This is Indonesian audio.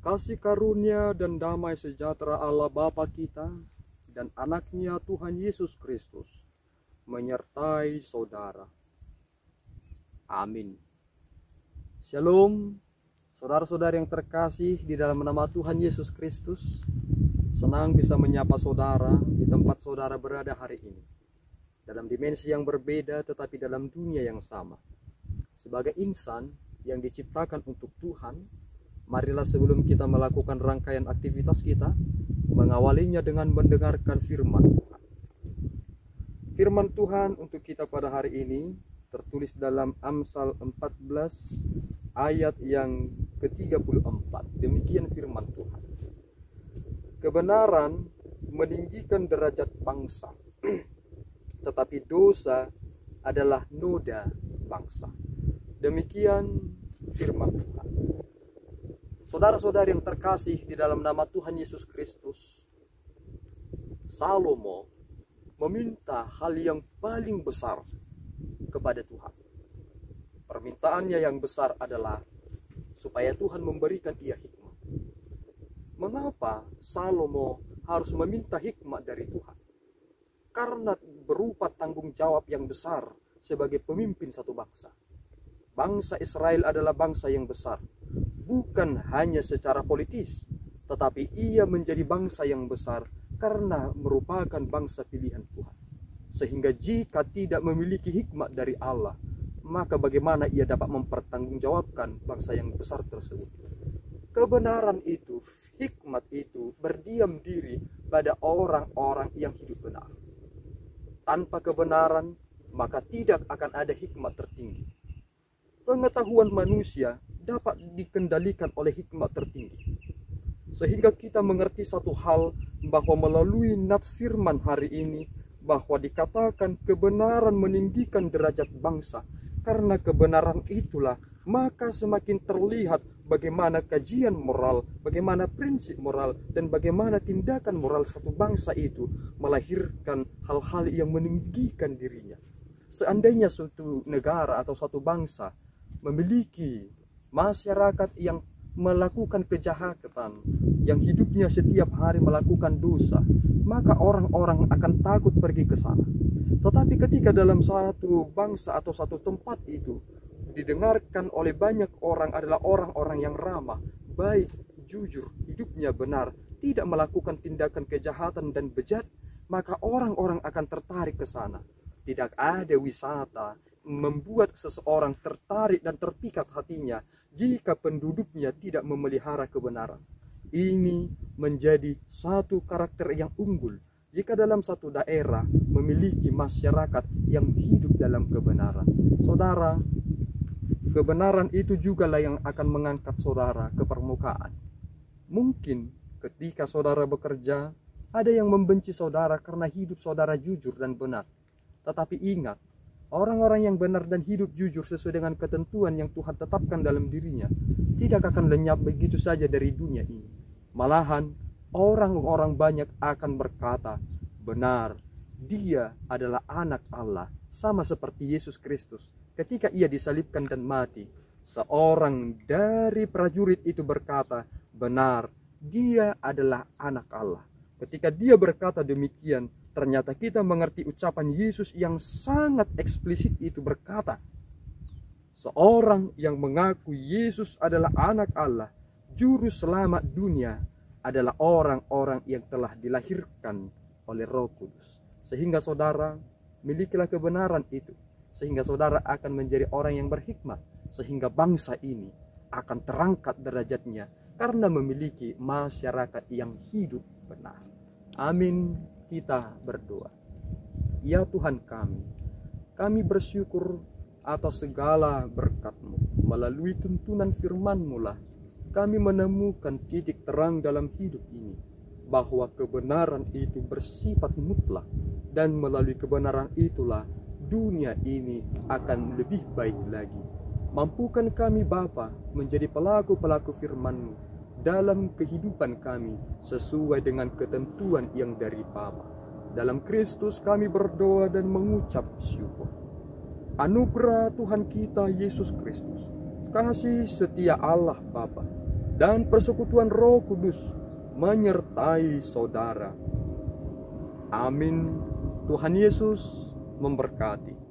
Kasih karunia dan damai sejahtera Allah Bapa kita dan anaknya Tuhan Yesus Kristus menyertai saudara. Amin. Shalom, saudara-saudara yang terkasih di dalam nama Tuhan Yesus Kristus. Senang bisa menyapa saudara di tempat saudara berada hari ini. Dalam dimensi yang berbeda tetapi dalam dunia yang sama. Sebagai insan yang diciptakan untuk Tuhan, marilah sebelum kita melakukan rangkaian aktivitas kita, mengawalinya dengan mendengarkan firman Tuhan. Firman Tuhan untuk kita pada hari ini tertulis dalam Amsal 14 ayat yang ke-34. Demikian firman Tuhan. Kebenaran meninggikan derajat bangsa, tetapi dosa adalah noda bangsa. Demikian firman Tuhan. Saudara-saudari yang terkasih di dalam nama Tuhan Yesus Kristus, Salomo meminta hal yang paling besar kepada Tuhan. Permintaannya yang besar adalah supaya Tuhan memberikan ia hikmat. Mengapa Salomo harus meminta hikmat dari Tuhan? Karena berupa tanggung jawab yang besar sebagai pemimpin satu bangsa. Bangsa Israel adalah bangsa yang besar. Bukan hanya secara politis, tetapi ia menjadi bangsa yang besar karena merupakan bangsa pilihan Tuhan. Sehingga jika tidak memiliki hikmat dari Allah, maka bagaimana ia dapat mempertanggungjawabkan bangsa yang besar tersebut? Kebenaran itu, hikmat itu berdiam diri pada orang-orang yang hidup benar. Tanpa kebenaran, maka tidak akan ada hikmat tertinggi. Pengetahuan manusia dapat dikendalikan oleh hikmat tertinggi. Sehingga kita mengerti satu hal, bahwa melalui nats firman hari ini, bahwa dikatakan kebenaran meninggikan derajat bangsa. Karena kebenaran itulah, maka semakin terlihat bagaimana kajian moral, bagaimana prinsip moral, dan bagaimana tindakan moral satu bangsa itu melahirkan hal-hal yang meninggikan dirinya. Seandainya suatu negara atau suatu bangsa memiliki masyarakat yang melakukan kejahatan, yang hidupnya setiap hari melakukan dosa, maka orang-orang akan takut pergi ke sana. Tetapi ketika dalam satu bangsa atau satu tempat itu didengarkan oleh banyak orang adalah orang-orang yang ramah, baik, jujur, hidupnya benar, tidak melakukan tindakan kejahatan dan bejat, maka orang-orang akan tertarik ke sana. Tidak ada wisata membuat seseorang tertarik dan terpikat hatinya jika penduduknya tidak memelihara kebenaran. Ini menjadi satu karakter yang unggul jika dalam satu daerah memiliki masyarakat yang hidup dalam kebenaran. Saudara, kebenaran itu jugalah yang akan mengangkat saudara ke permukaan. Mungkin ketika saudara bekerja, ada yang membenci saudara karena hidup saudara jujur dan benar. Tetapi ingat, orang-orang yang benar dan hidup jujur sesuai dengan ketentuan yang Tuhan tetapkan dalam dirinya tidak akan lenyap begitu saja dari dunia ini. Malahan orang-orang banyak akan berkata, benar, dia adalah anak Allah, sama seperti Yesus Kristus. Ketika ia disalibkan dan mati, seorang dari prajurit itu berkata, benar, dia adalah anak Allah. Ketika dia berkata demikian, ternyata kita mengerti ucapan Yesus yang sangat eksplisit itu berkata, seorang yang mengaku Yesus adalah anak Allah, juru selamat dunia, adalah orang-orang yang telah dilahirkan oleh Roh Kudus. Sehingga saudara, milikilah kebenaran itu, sehingga saudara akan menjadi orang yang berhikmat, sehingga bangsa ini akan terangkat derajatnya karena memiliki masyarakat yang hidup benar. Amin. Kita berdoa. Ya Tuhan kami bersyukur atas segala berkat-Mu. Melalui tuntunan firman-Mu lah kami menemukan titik terang dalam hidup ini, bahwa kebenaran itu bersifat mutlak, dan melalui kebenaran itulah dunia ini akan lebih baik lagi. Mampukan kami Bapa menjadi pelaku-pelaku firman-Mu dalam kehidupan kami sesuai dengan ketentuan yang dari Bapa. Dalam Kristus kami berdoa dan mengucap syukur. Anugerah Tuhan kita Yesus Kristus, kasih setia Allah Bapa, dan persekutuan Roh Kudus menyertai saudara. Amin. Tuhan Yesus memberkati.